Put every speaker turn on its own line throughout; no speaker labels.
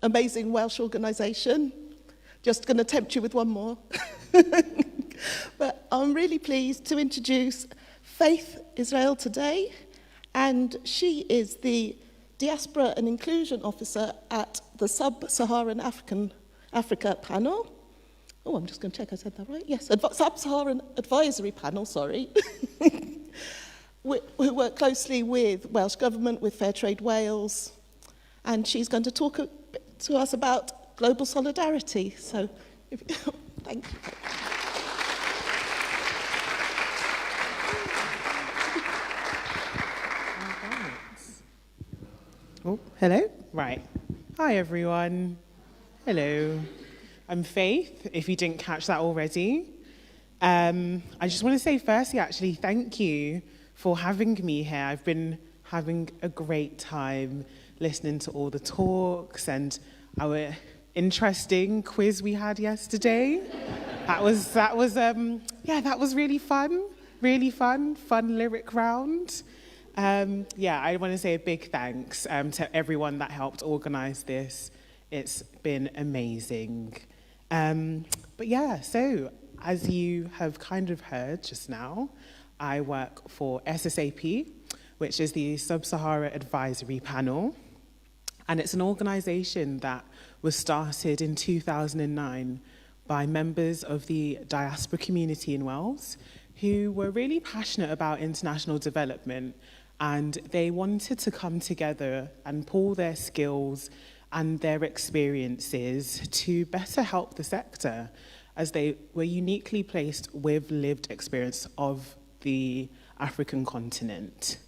amazing Welsh organisation. Just going to tempt you with one more. But I'm really pleased to introduce Faith Israel today, and she is the Diaspora and Inclusion Officer at the Sub-Saharan Africa Panel. Oh, I'm just going to check I said that right. Yes, Sub-Saharan Advisory Panel, sorry. who work closely with Welsh Government, with Fairtrade Wales, and she's going to talk to us about global solidarity. So, thank you.
Oh, hello? Right. Hi, everyone. Hello. I'm Faith, if you didn't catch that already. I just want to say firstly, actually, thank you for having me here. I've been having a great time listening to all the talks and our interesting quiz we had yesterday. That was really fun lyric round. I want to say a big thanks to everyone that helped organise this. It's been amazing. So as you have kind of heard just now, I work for SSAP, which is the Sub-Sahara Advisory Panel. And it's an organisation that was started in 2009 by members of the diaspora community in Wales who were really passionate about international development, and they wanted to come together and pool their skills and their experiences to better help the sector, as they were uniquely placed with lived experience of the African continent.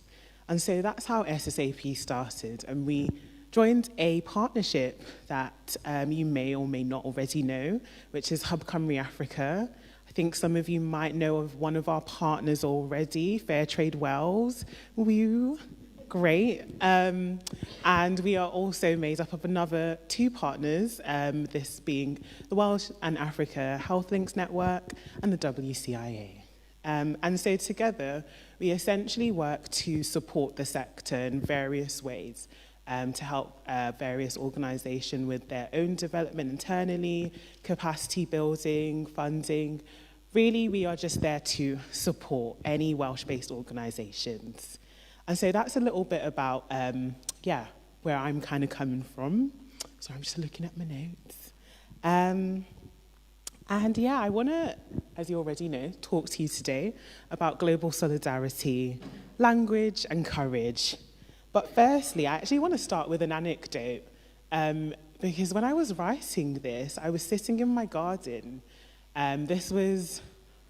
And so that's how SSAP started, and we joined a partnership that you may or may not already know, which is Hub Cymru Africa. I think some of you might know of one of our partners already, Fairtrade Wales. Woo, great. And we are also made up of another two partners, this being the Welsh and Africa Health Links Network and the WCIA. And so together, we essentially work to support the sector in various ways, to help various organisations with their own development internally, capacity building, funding. Really, we are just there to support any Welsh-based organisations. And so that's a little bit about, where I'm kind of coming from. So I'm just looking at my notes. I want to, as you already know, talk to you today about global solidarity, language and courage. But firstly, I actually want to start with an anecdote, because when I was writing this, I was sitting in my garden. This was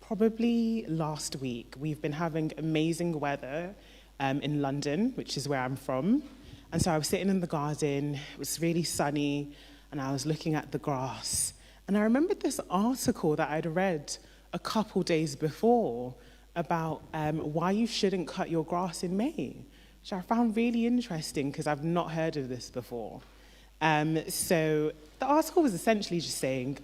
probably last week. We've been having amazing weather in London, which is where I'm from. And so I was sitting in the garden, it was really sunny, and I was looking at the grass. And I remembered this article that I'd read a couple days before about why you shouldn't cut your grass in May, which I found really interesting because I've not heard of this before. So the article was essentially just saying,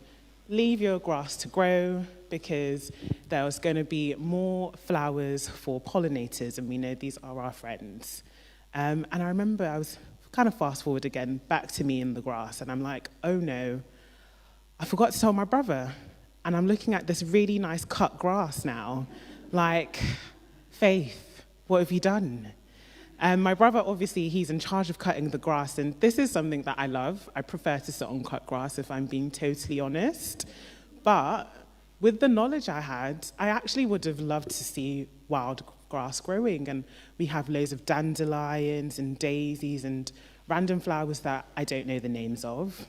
leave your grass to grow because there was going to be more flowers for pollinators, and we know these are our friends. And I remember I was kind of fast forward again, back to me in the grass, and I'm like, oh no, I forgot to tell my brother. And I'm looking at this really nice cut grass now, like, Faith, what have you done? My brother, obviously, he's in charge of cutting the grass, and this is something that I love. I prefer to sit on cut grass, if I'm being totally honest. But with the knowledge I had, I actually would have loved to see wild grass growing, and we have loads of dandelions and daisies and random flowers that I don't know the names of.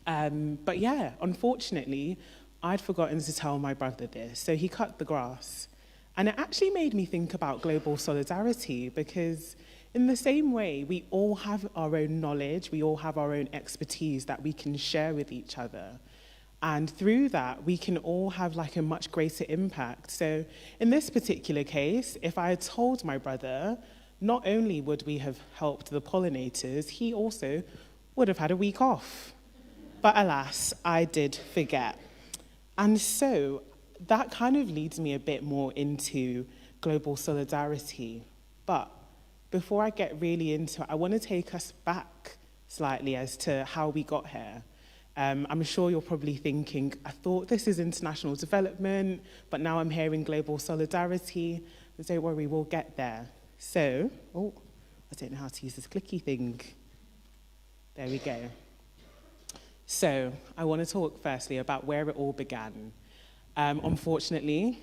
But yeah, unfortunately, I'd forgotten to tell my brother this, so he cut the grass. And it actually made me think about global solidarity, because in the same way, we all have our own knowledge, we all have our own expertise that we can share with each other. And through that, we can all have like a much greater impact. So in this particular case, if I had told my brother, not only would we have helped the pollinators, he also would have had a week off. But alas, I did forget. And so that kind of leads me a bit more into global solidarity. But before I get really into it, I want to take us back slightly as to how we got here. I'm sure you're probably thinking, I thought this is international development, but now I'm hearing global solidarity. But don't worry, we'll get there. So, I don't know how to use this clicky thing. There we go. So, I want to talk firstly about where it all began. Unfortunately,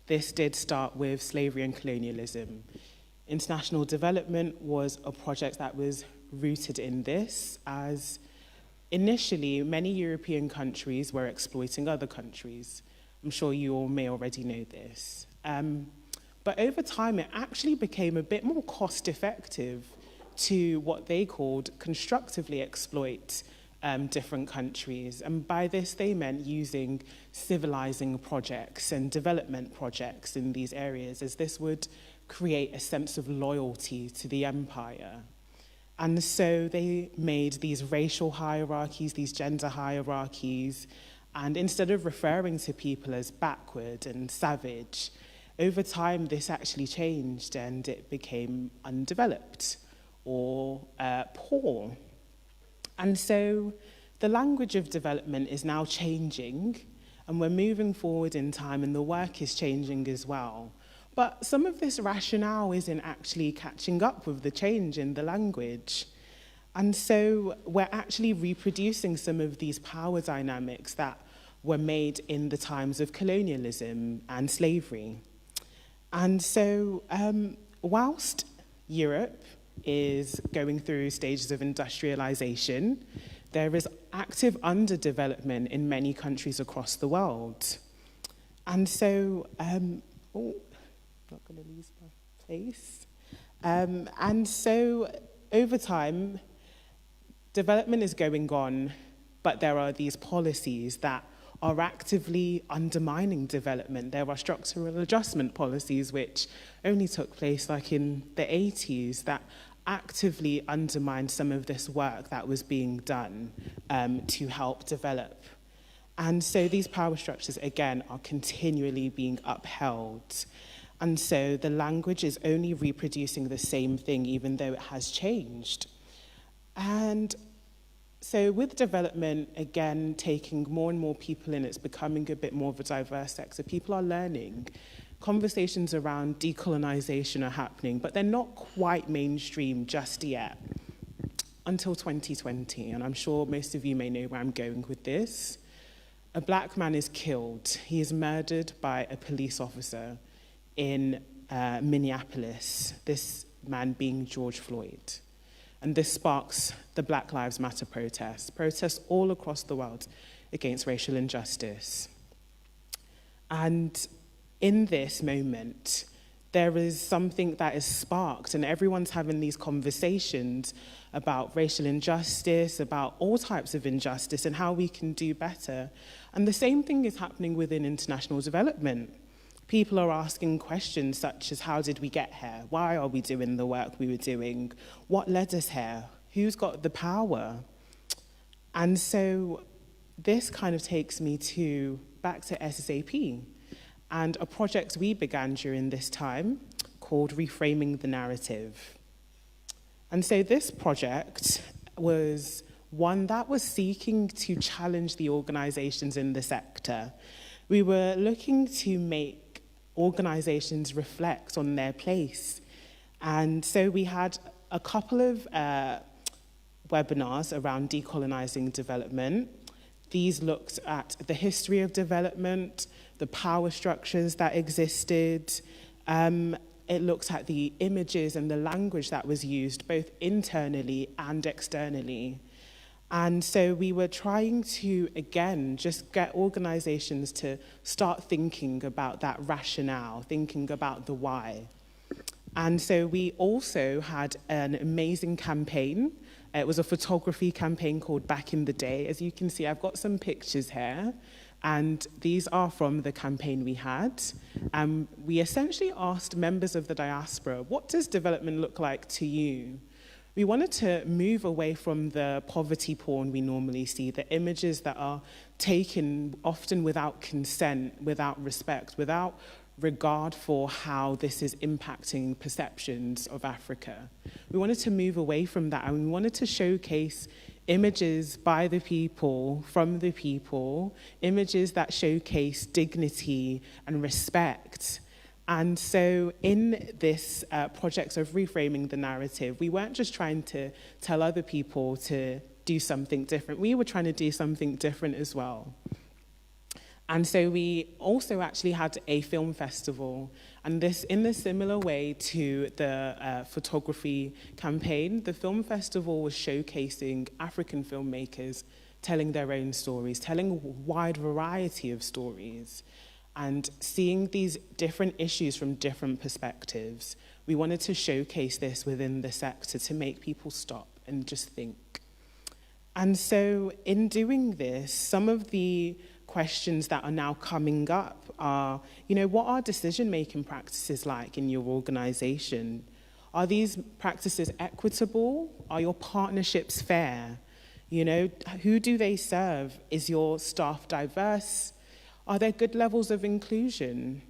this did start with slavery and colonialism. International development was a project that was rooted in this, as initially many European countries were exploiting other countries. I'm sure you all may already know this. But over time, it actually became a bit more cost-effective to what they called constructively exploit different countries. And by this, they meant using civilizing projects and development projects in these areas, as this would create a sense of loyalty to the empire. And so they made these racial hierarchies, these gender hierarchies, and instead of referring to people as backward and savage, over time this actually changed and it became undeveloped or poor. And so the language of development is now changing, and we're moving forward in time, and the work is changing as well. But some of this rationale isn't actually catching up with the change in the language. And so we're actually reproducing some of these power dynamics that were made in the times of colonialism and slavery. And so whilst Europe is going through stages of industrialization, there is active underdevelopment in many countries across the world. And so, not going to lose my place. And so, over time, development is going on, but there are these policies that are actively undermining development. There are structural adjustment policies which only took place like in the 80s that actively undermined some of this work that was being done to help develop. And so these power structures, again, are continually being upheld. And so the language is only reproducing the same thing, even though it has changed. And so with development, again, taking more and more people in, it's becoming a bit more of a diverse sector. People are learning. Conversations around decolonization are happening, but they're not quite mainstream just yet until 2020. And I'm sure most of you may know where I'm going with this. A black man is killed. He is murdered by a police officer in Minneapolis, this man being George Floyd. And this sparks the Black Lives Matter protests all across the world against racial injustice. And in this moment, there is something that is sparked, and everyone's having these conversations about racial injustice, about all types of injustice, and how we can do better. And the same thing is happening within international development. People are asking questions such as, how did we get here? Why are we doing the work we were doing? What led us here? Who's got the power? And so this kind of takes me back to SSAP and a project we began during this time called Reframing the Narrative. And so this project was one that was seeking to challenge the organizations in the sector. We were looking to make organizations reflect on their place. And so we had a couple of webinars around decolonizing development. These looked at the history of development, the power structures that existed. It looked at the images and the language that was used both internally and externally. And so we were trying to, again, just get organizations to start thinking about that rationale, thinking about the why. And so we also had an amazing campaign. It was a photography campaign called Back in the Day. As you can see, I've got some pictures here, and these are from the campaign we had. We essentially asked members of the diaspora, what does development look like to you? We wanted to move away from the poverty porn we normally see, the images that are taken often without consent, without respect, without regard for how this is impacting perceptions of Africa. We wanted to move away from that, and we wanted to showcase images by the people, from the people, images that showcase dignity and respect. And so in this project of reframing the narrative, we weren't just trying to tell other people to do something different. We were trying to do something different as well. And so we also actually had a film festival, and this, in a similar way to the photography campaign, the film festival was showcasing African filmmakers telling their own stories, telling a wide variety of stories, and seeing these different issues from different perspectives. We wanted to showcase this within the sector to make people stop and just think. And so in doing this, some of the questions that are now coming up are, what are decision-making practices like in your organization? Are these practices equitable? Are your partnerships fair? Who do they serve? Is your staff diverse? Are there good levels of inclusion?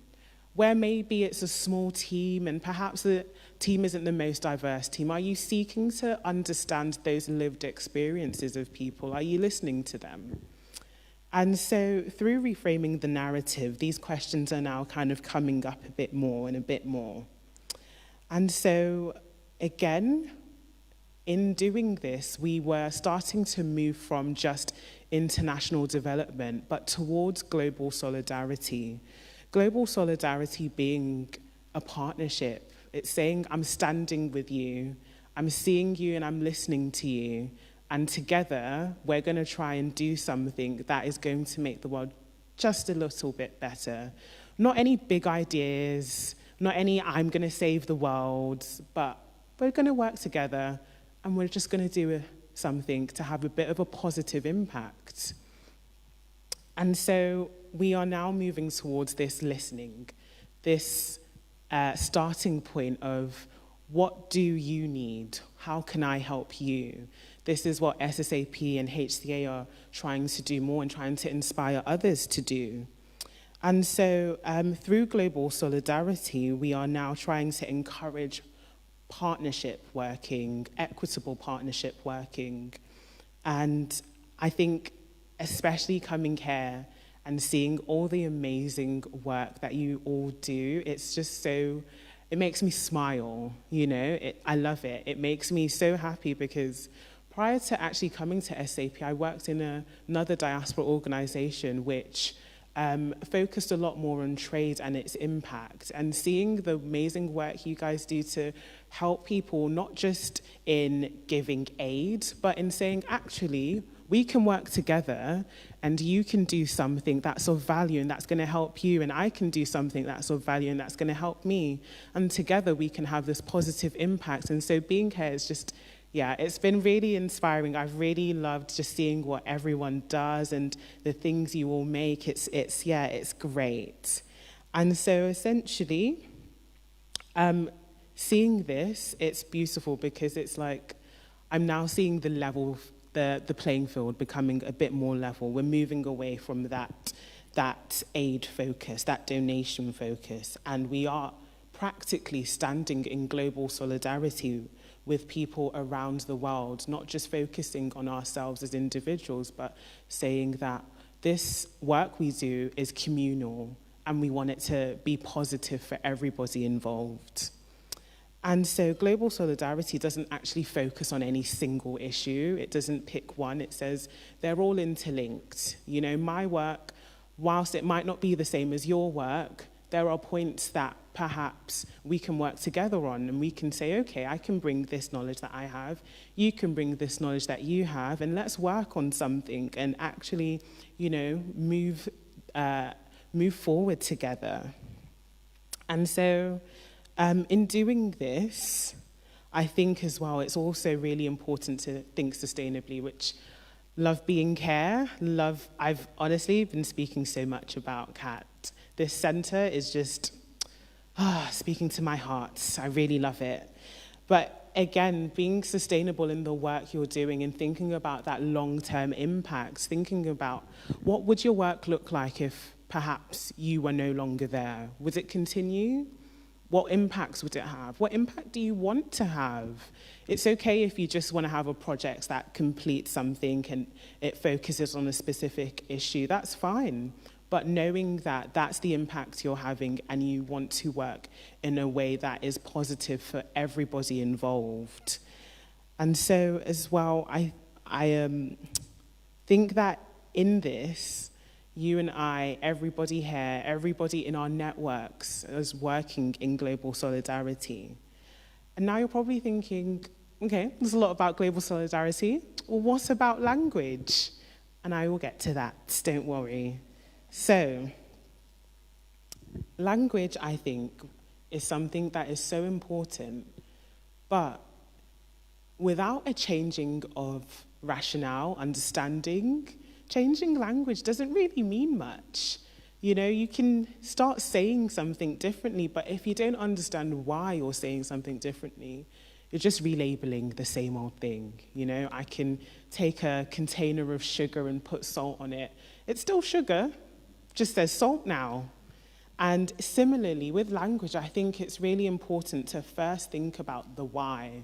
Where maybe it's a small team and perhaps the team isn't the most diverse team, are you seeking to understand those lived experiences of people? Are you listening to them? And so through reframing the narrative, these questions are now kind of coming up a bit more and a bit more. And so again, in doing this, we were starting to move from just international development, but towards global solidarity. Global solidarity being a partnership. It's saying, I'm standing with you, I'm seeing you and I'm listening to you. And together, we're going to try and do something that is going to make the world just a little bit better. Not any big ideas, not any I'm going to save the world, but we're going to work together and we're just going to do something to have a bit of a positive impact. And so we are now moving towards this listening, this starting point of what do you need? How can I help you? This is what SSAP and HCA are trying to do more and trying to inspire others to do. And so through global solidarity, we are now trying to encourage partnership working, equitable partnership working. And I think especially coming here and seeing all the amazing work that you all do, it's just so, it makes me smile, I love it. It makes me so happy because prior to actually coming to SAP, I worked in another diaspora organization which focused a lot more on trade and its impact, and seeing the amazing work you guys do to help people, not just in giving aid, but in saying, actually, we can work together and you can do something that's of value and that's going to help you, and I can do something that's of value and that's going to help me. And together we can have this positive impact. And so being here is just, it's been really inspiring. I've really loved just seeing what everyone does and the things you all make. It's great. And so essentially, seeing this, it's beautiful because it's like I'm now seeing the level, the playing field becoming a bit more level. We're moving away from that aid focus, that donation focus, and we are practically standing in global solidarity with people around the world, not just focusing on ourselves as individuals, but saying that this work we do is communal and we want it to be positive for everybody involved. And so global solidarity doesn't actually focus on any single issue. It doesn't pick one. It says they're all interlinked. My work, whilst it might not be the same as your work, there are points that perhaps we can work together on, and we can say, okay, I can bring this knowledge that I have, you can bring this knowledge that you have, and let's work on something and actually, move forward together. And so in doing this, I think as well, it's also really important to think sustainably, which love being here, I've honestly been speaking so much about CAT. This centre is just speaking to my heart. I really love it. But again, being sustainable in the work you're doing and thinking about that long-term impact, thinking about what would your work look like if perhaps you were no longer there? Would it continue? What impacts would it have? What impact do you want to have? It's okay if you just want to have a project that completes something and it focuses on a specific issue, that's fine. But knowing that that's the impact you're having and you want to work in a way that is positive for everybody involved. And so as well, I think that in this, you and I, everybody here, everybody in our networks is working in global solidarity. And now you're probably thinking, okay, there's a lot about global solidarity. Well, what about language? And I will get to that, don't worry. So, language, I think, is something that is so important, but without a changing of rationale, understanding, changing language doesn't really mean much. You know, you can start saying something differently, but if you don't understand why you're saying something differently, you're just relabeling the same old thing. You know, I can take a container of sugar and put salt on it. It's still sugar, just says salt now. And similarly, with language, I think it's really important to first think about the why.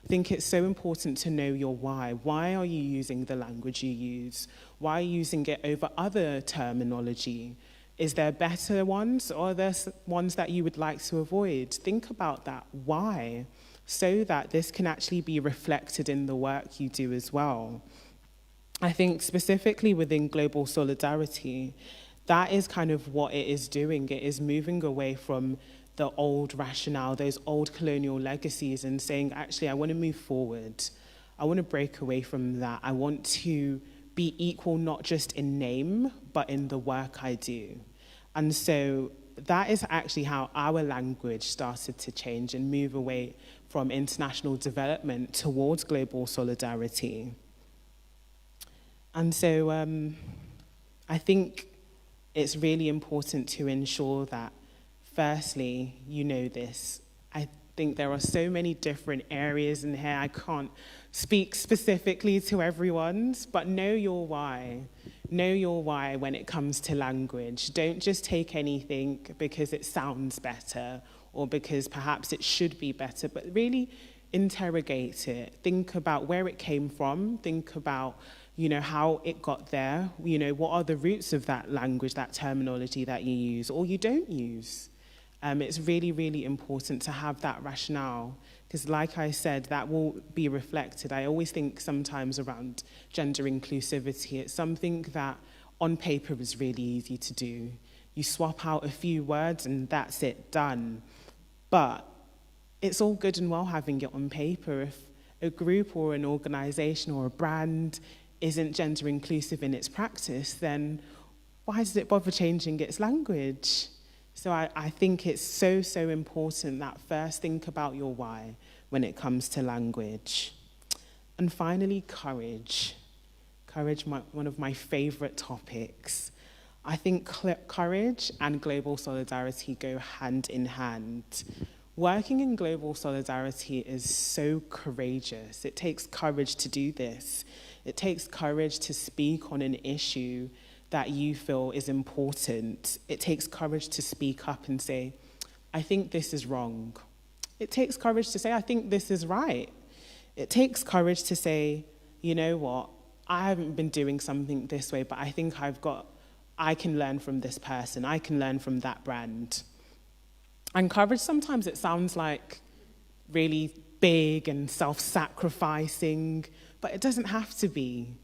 I think it's so important to know your why. Why are you using the language you use? Why are you using it over other terminology? Is there better ones, or are there ones that you would like to avoid? Think about that why, so that this can actually be reflected in the work you do as well. I think specifically within global solidarity, that is kind of what it is doing. It is moving away from the old rationale, those old colonial legacies, and saying, actually, I want to move forward. I want to break away from that. I want to be equal, not just in name, but in the work I do. And so that is actually how our language started to change and move away from international development towards global solidarity. And so I think it's really important to ensure that, firstly, you know this. I think there are so many different areas in here. I can't speak specifically to everyone's, but know your why. Know your why when it comes to language. Don't just take anything because it sounds better or because perhaps it should be better, but really interrogate it. Think about where it came from. Think about, you know, how it got there. You know, what are the roots of that language, that terminology that you use or you don't use? It's really, really important to have that rationale because, like I said, that will be reflected. I always think sometimes around gender inclusivity, it's something that on paper is really easy to do. You swap out a few words and that's it, done. But it's all good and well having it on paper. If a group or an organization or a brand isn't gender inclusive in its practice, then why does it bother changing its language? So I think it's so, so important that first think about your why when it comes to language. And finally, courage. Courage, one of my favorite topics. I think courage and global solidarity go hand in hand. Working in global solidarity is so courageous. It takes courage to do this. It takes courage to speak on an issue that you feel is important. It takes courage to speak up and say, I think this is wrong. It takes courage to say, I think this is right. It takes courage to say, you know what, I haven't been doing something this way, but I think I can learn from this person. I can learn from that brand. And courage, sometimes it sounds like really big and self-sacrificing, but it doesn't have to be.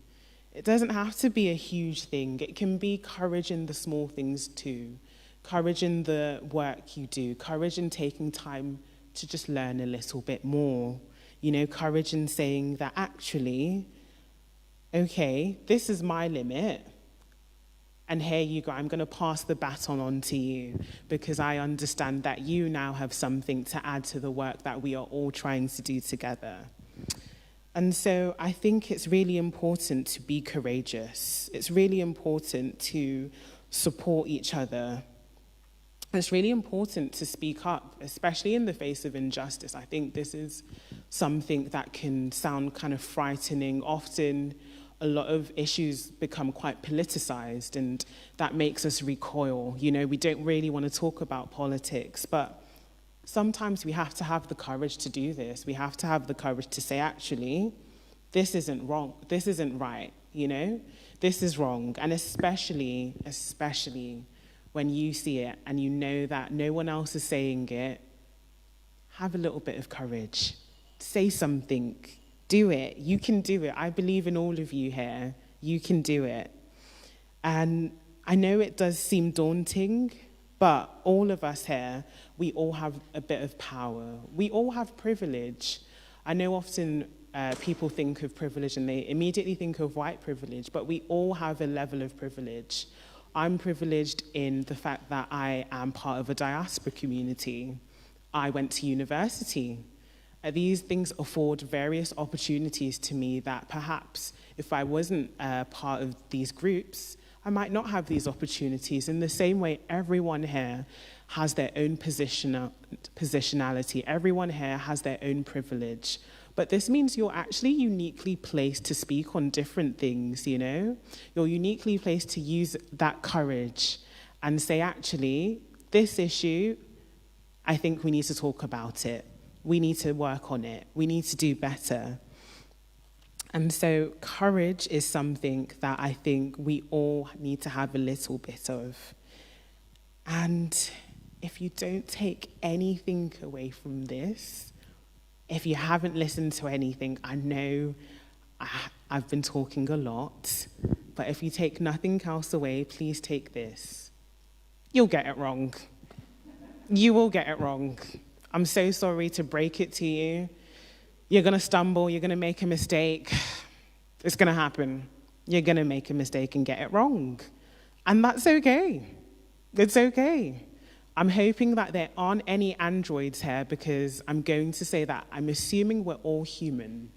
It doesn't have to be a huge thing. It can be courage in the small things too. Courage in the work you do. Courage in taking time to just learn a little bit more. You know, courage in saying that actually, okay, this is my limit. And here you go, I'm going to pass the baton on to you because I understand that you now have something to add to the work that we are all trying to do together. And so I think it's really important to be courageous. It's really important to support each other. It's really important to speak up, especially in the face of injustice. I think this is something that can sound kind of frightening. Often a lot of issues become quite politicized, and that makes us recoil. You know, we don't really want to talk about politics, but sometimes we have to have the courage to do this. We have to have the courage to say, actually, this isn't wrong. This isn't right, you know? This is wrong. And especially when you see it and you know that no one else is saying it, have a little bit of courage. Say something. Do it. You can do it. I believe in all of you here. You can do it. And I know it does seem daunting, but all of us here, we all have a bit of power. We all have privilege. I know often people think of privilege and they immediately think of white privilege, but we all have a level of privilege. I'm privileged in the fact that I am part of a diaspora community. I went to university. These things afford various opportunities to me that perhaps if I wasn't part of these groups, I might not have these opportunities. In the same way, everyone here has their own positionality. Everyone here has their own privilege. But this means you're actually uniquely placed to speak on different things, you know? You're uniquely placed to use that courage and say, actually, this issue, I think we need to talk about it. We need to work on it. We need to do better. And so courage is something that I think we all need to have a little bit of. And if you don't take anything away from this, if you haven't listened to anything, I know I've been talking a lot, but if you take nothing else away, please take this. You'll get it wrong. You will get it wrong. I'm so sorry to break it to you. You're going to stumble. You're going to make a mistake. It's going to happen. You're going to make a mistake and get it wrong. And that's okay. It's okay. I'm hoping that there aren't any androids here because I'm going to say that I'm assuming we're all human.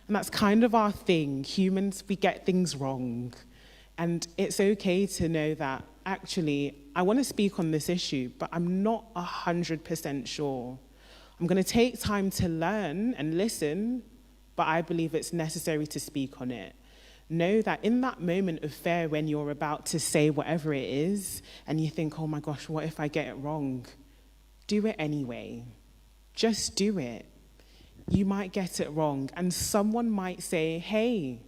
And that's kind of our thing. Humans, we get things wrong. And it's okay to know that, actually, I want to speak on this issue, but I'm not 100% sure. I'm going to take time to learn and listen, but I believe it's necessary to speak on it. Know that in that moment of fear when you're about to say whatever it is, and you think, oh my gosh, what if I get it wrong? Do it anyway. Just do it. You might get it wrong, and someone might say, hey,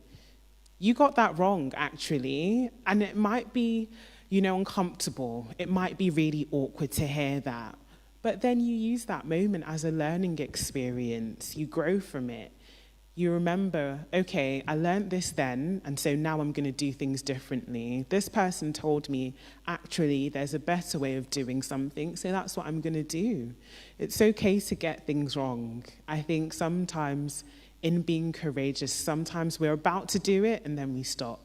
you got that wrong, actually, and it might be, uncomfortable. It might be really awkward to hear that. But then you use that moment as a learning experience. You grow from it. You remember, okay, I learned this then, and so now I'm going to do things differently. This person told me, actually, there's a better way of doing something, so that's what I'm going to do. It's okay to get things wrong. I think sometimes in being courageous, sometimes we're about to do it and then we stop.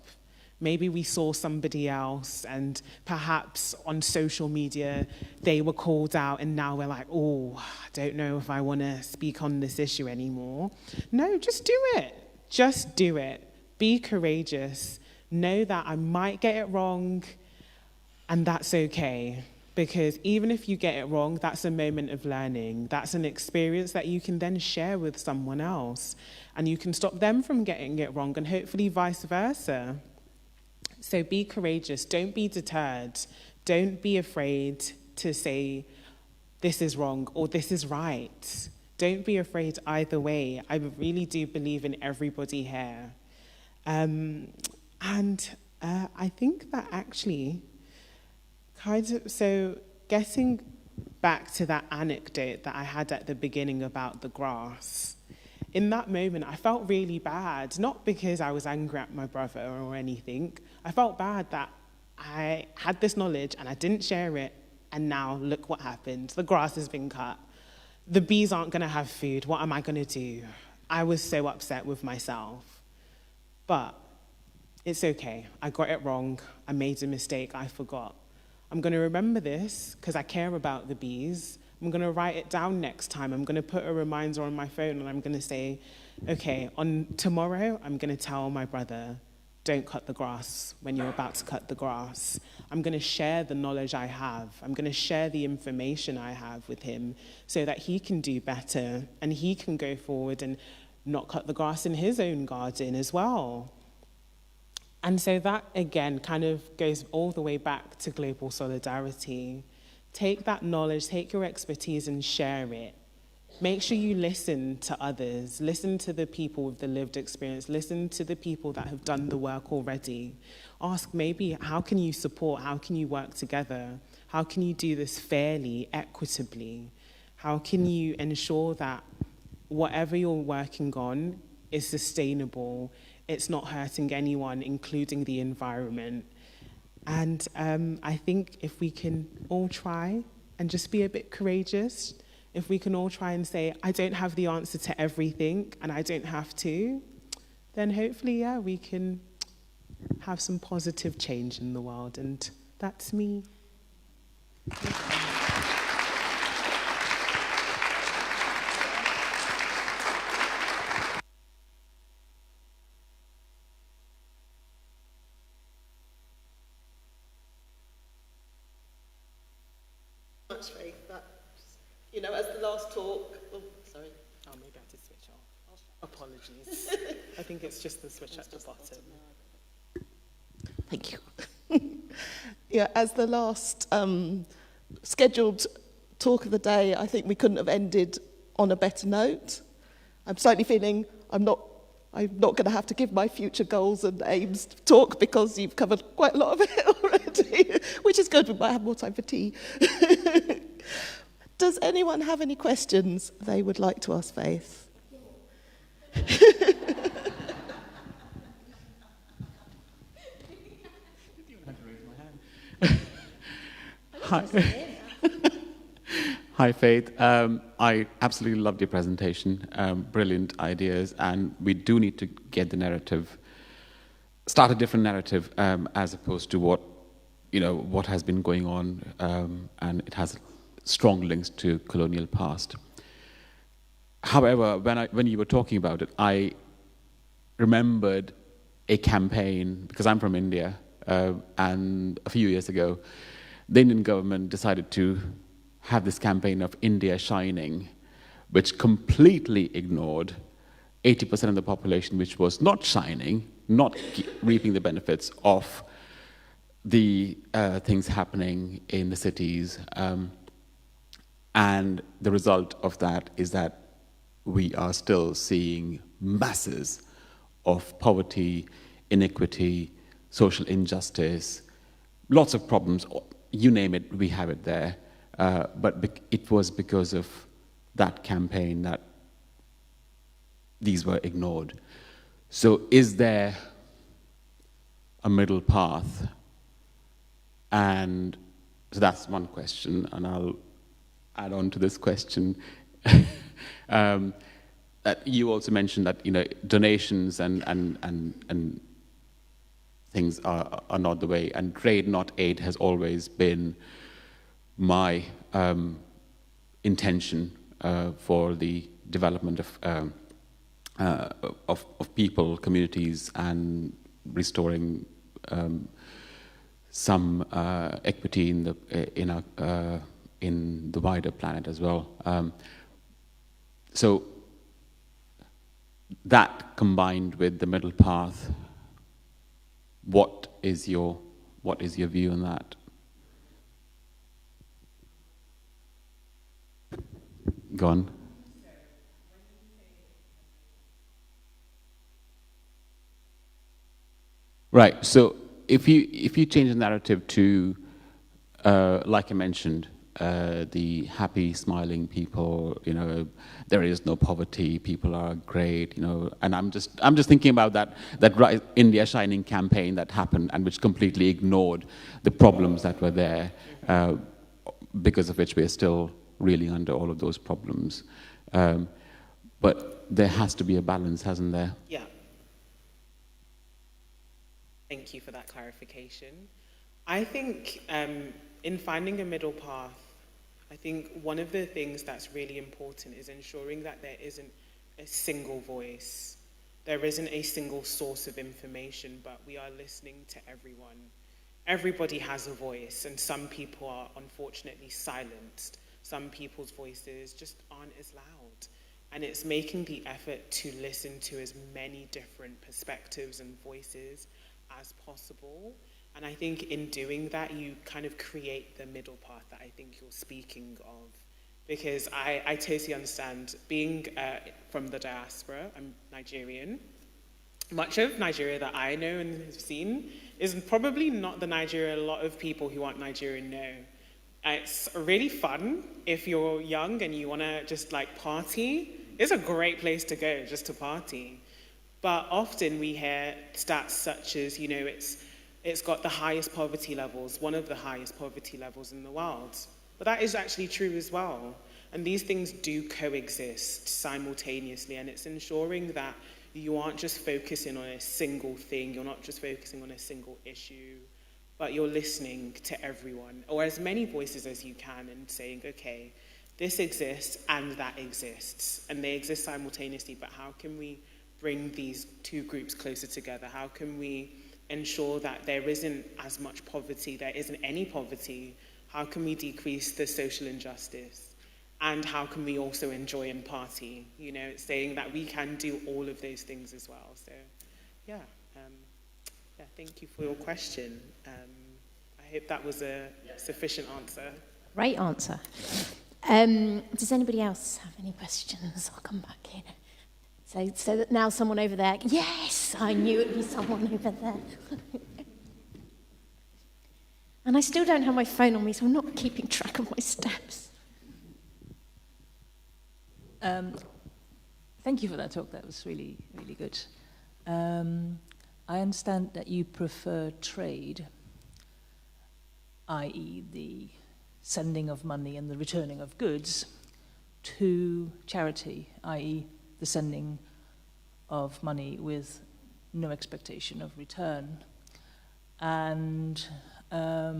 Maybe we saw somebody else and perhaps on social media they were called out and now we're like, oh, I don't know if I want to speak on this issue anymore. No, just do it. Just do it. Be courageous. Know that I might get it wrong and that's okay. Because even if you get it wrong, that's a moment of learning. That's an experience that you can then share with someone else. And you can stop them from getting it wrong and hopefully vice versa. So be courageous. Don't be deterred. Don't be afraid to say this is wrong or this is right. Don't be afraid either way. I really do believe in everybody here. I think that actually so getting back to that anecdote that I had at the beginning about the grass, in that moment, I felt really bad, not because I was angry at my brother or anything. I felt bad that I had this knowledge and I didn't share it, and now look what happened. The grass has been cut. The bees aren't going to have food. What am I going to do? I was so upset with myself. But it's okay. I got it wrong. I made a mistake. I forgot. I'm going to remember this because I care about the bees. I'm going to write it down next time. I'm going to put a reminder on my phone and I'm going to say, okay, on tomorrow, I'm going to tell my brother, don't cut the grass when you're about to cut the grass. I'm going to share the knowledge I have. I'm going to share the information I have with him so that he can do better and he can go forward and not cut the grass in his own garden as well. And so that, again, kind of goes all the way back to global solidarity. Take that knowledge, take your expertise and share it. Make sure you listen to others, listen to the people with the lived experience, listen to the people that have done the work already. Ask maybe, how can you support, how can you work together? How can you do this fairly, equitably? How can you ensure that whatever you're working on is sustainable, it's not hurting anyone, including the environment? And I think if we can all try and just be a bit courageous, if we can all try and say, I don't have the answer to everything and I don't have to, then hopefully, yeah, we can have some positive change in the world. And that's me.
Much faith that, you know, as the last talk, oh, sorry.
Oh, maybe I have to switch off. Apologies. I think it's just the switch at the bottom.
Thank you. Yeah, as the last scheduled talk of the day, I think we couldn't have ended on a better note. I'm slightly feeling I'm not going to have to give my future goals and aims talk because you've covered quite a lot of it already, which is good. We might have more time for tea. Does anyone have any questions they would like to ask Faith?
Hi. Hi, Faith. I absolutely loved your presentation. Brilliant ideas, and we do need to get the narrative, start a different narrative, as opposed to what has been going on, and it has strong links to colonial past. However, when you were talking about it, I remembered a campaign, because I'm from India, and a few years ago, the Indian government decided to have this campaign of India Shining, which completely ignored 80% of the population which was not shining, not reaping the benefits of the things happening in the cities. And the result of that is that we are still seeing masses of poverty, inequity, social injustice, lots of problems. You name it, we have it there. But it was because of that campaign that these were ignored. So is there a middle path? And so that's one question, and I'll add on to this question. That you also mentioned that donations and things are not the way, and trade, not aid, has always been my intention for the development of people, communities, and restoring some equity in the wider planet as well. So that combined with the middle path, what is your view on that? Go on. Right. So if you change the narrative to, like I mentioned, the happy, smiling people, there is no poverty, people are great, and I'm just thinking about that India Shining campaign that happened and which completely ignored the problems that were there, because of which we are still reeling under all of those problems. But there has to be a balance, hasn't there?
Yeah. Thank you for that clarification. I think in finding a middle path, I think one of the things that's really important is ensuring that there isn't a single voice. There isn't a single source of information, but we are listening to everyone. Everybody has a voice, and some people are unfortunately silenced. Some people's voices just aren't as loud. And it's making the effort to listen to as many different perspectives and voices as possible. And I think in doing that, you kind of create the middle path that I think you're speaking of. Because I totally understand, being from the diaspora, I'm Nigerian. Much of Nigeria that I know and have seen is probably not the Nigeria a lot of people who aren't Nigerian know. It's really fun if you're young and you want to just like party. It's a great place to go just to party. But often we hear stats such as, you know, it's got the highest poverty levels, one of the highest poverty levels in the world. But that is actually true as well. And these things do coexist simultaneously, and it's ensuring that you aren't just focusing on a single thing, you're not just focusing on a single issue, but you're listening to everyone, or as many voices as you can, and saying, okay, this exists and that exists, and they exist simultaneously, but how can we bring these two groups closer together? How can we ensure that there isn't as much poverty, there isn't any poverty? How can we decrease the social injustice? And how can we also enjoy and party? You know, it's saying that we can do all of those things as well. So, yeah, thank you for your question. I hope that was a sufficient answer.
Right answer. Does anybody else have any questions? I'll come back in. So that now someone over there. Yes, I knew it'd be someone over there. And I still don't have my phone on me, so I'm not keeping track of my steps.
Thank you for that talk. That was really, really good. I understand that you prefer trade, i.e. the sending of money and the returning of goods, to charity, i.e. the sending of money with no expectation of return. And I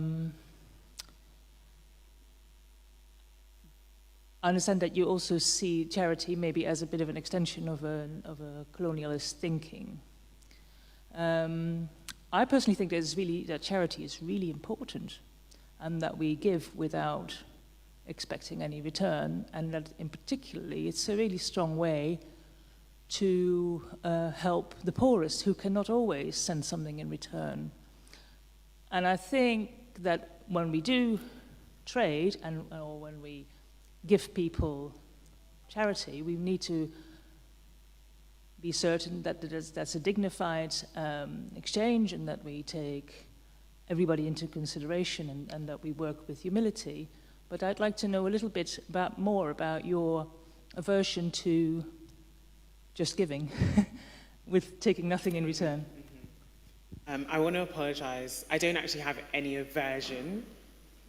understand that you also see charity maybe as a bit of an extension of a colonialist thinking. I personally think that charity is really important, and that we give without expecting any return, and that in particularly it's a really strong way to help the poorest who cannot always send something in return. And I think that when we do trade or when we give people charity, we need to be certain that that's a dignified exchange, and that we take everybody into consideration, and that we work with humility. But I'd like to know a little bit more about your aversion to just giving with taking nothing in return.
I want to apologize. I don't actually have any aversion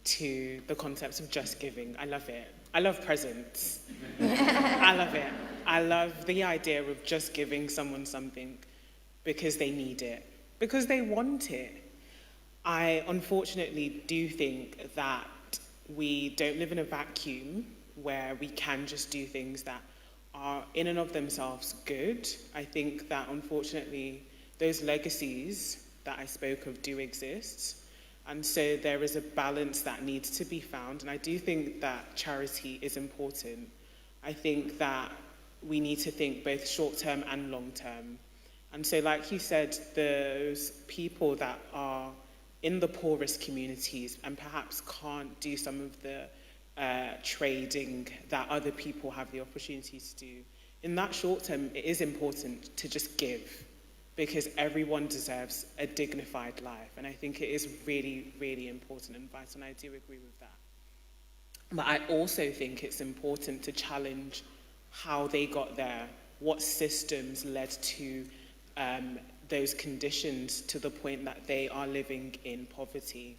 to the concept of just giving. I love it. I love presents. I love it. I love the idea of just giving someone something because they need it, because they want it. I unfortunately do think that we don't live in a vacuum where we can just do things that are in and of themselves good. I think that unfortunately those legacies that I spoke of do exist. And so there is a balance that needs to be found. And I do think that charity is important. I think that we need to think both short-term and long-term. And so like you said, those people that are in the poorest communities and perhaps can't do some of the trading that other people have the opportunity to do, in that short term, it is important to just give, because everyone deserves a dignified life. And I think it is really, really important and vital, and I do agree with that. But I also think it's important to challenge how they got there, what systems led to those conditions to the point that they are living in poverty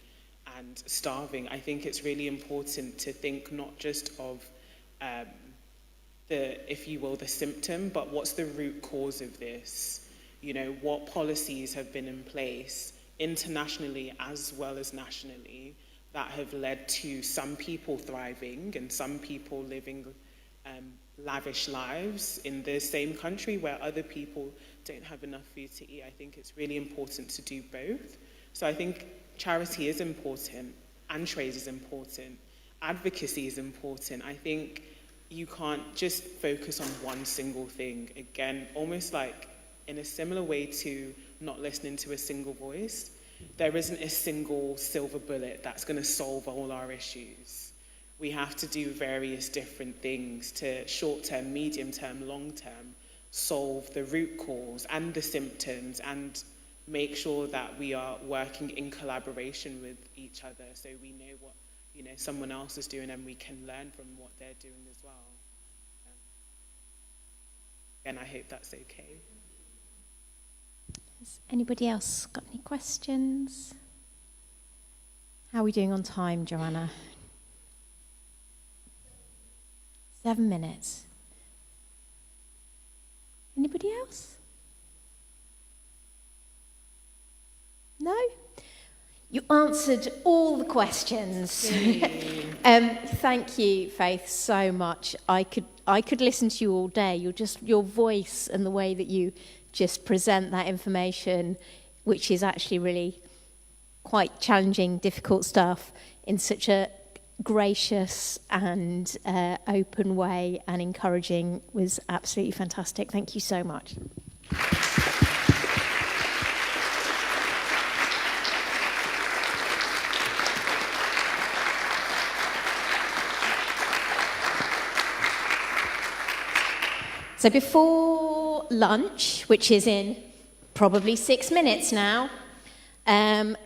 and starving. I think it's really important to think not just of if you will, the symptom, but what's the root cause of this? You know, what policies have been in place internationally as well as nationally that have led to some people thriving and some people living lavish lives in the same country where other people don't have enough food to eat. I think it's really important to do both. So I think charity is important and trade is important. Advocacy is important. I think you can't just focus on one single thing. Again, almost like in a similar way to not listening to a single voice. There isn't a single silver bullet that's going to solve all our issues. We have to do various different things to short-term, medium-term, long-term solve the root cause and the symptoms and make sure that we are working in collaboration with each other so we know what someone else is doing and we can learn from what they're doing as well. And I hope that's okay.
Has anybody else got any questions? How are we doing on time, Joanna? 7 minutes. Anybody else? No? You answered all the questions. Thank you, Faith, so much. I could listen to you all day. Your voice and the way that you just present that information, which is actually really quite challenging, difficult stuff, in such a gracious and open way and encouraging, was absolutely fantastic. Thank you so much. So before lunch, which is in probably 6 minutes now,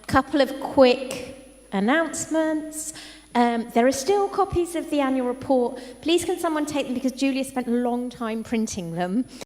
couple of quick announcements. There are still copies of the annual report. Please can someone take them because Julia spent a long time printing them.